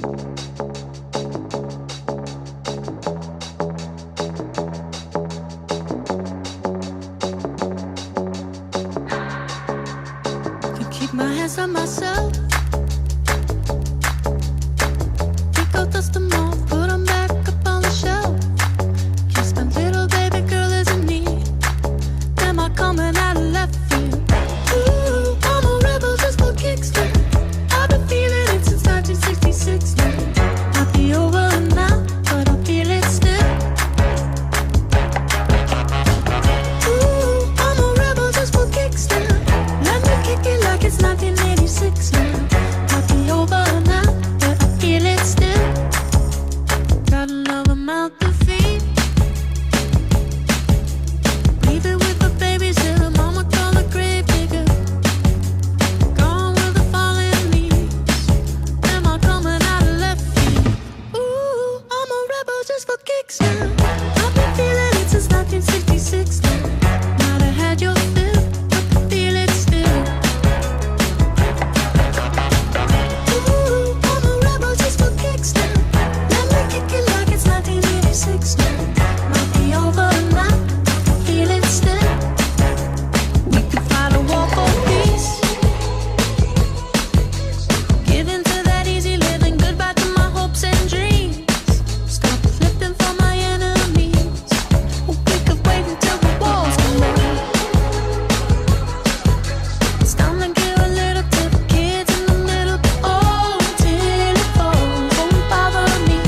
Can keep my hands on myself. Pick out dust them off, put them back up on the shelf. Kiss my little baby girl is in need. Am I coming out of left field? Ooh, I'm a rebel just for kicks now. I've been feeling it since 1966 now. Might be over now, but I feel it still. Ooh, I'm a rebel just for kicks now. Let me kick it like it's 1986 now. Might be over now, but I feel it still. Got another mouth to feed. Leaving with the babies till the mama call the grave digger. Gone with the falling leaves. Am I coming out of left field? Ooh, I'm a rebel just for kicks now. I've been feeling it since 1966 now. Might have had your fill, but I feel it still. Ooh, I'm a rebel just for kicks now. Let me kick it like it's 1986 now. Might be over now, I feel it still. We could fight a war for peace. Give in to that easy living, goodbye to my hopes and dreams. Stop flipping for my enemies. We could wait until the walls come up. It's time to give a little to the kids in the middle. Oh, till it falls, won't bother me.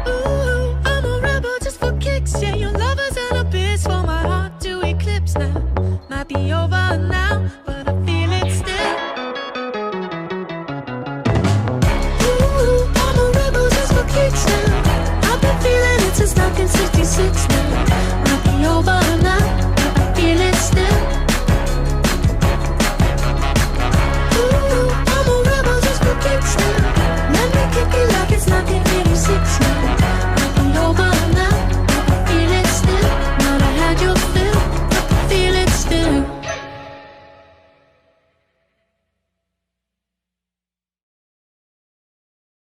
Ooh, I'm a rebel just for kicks. Yeah, your lovers and a bitch for my heart to eclipse now. Might be over now.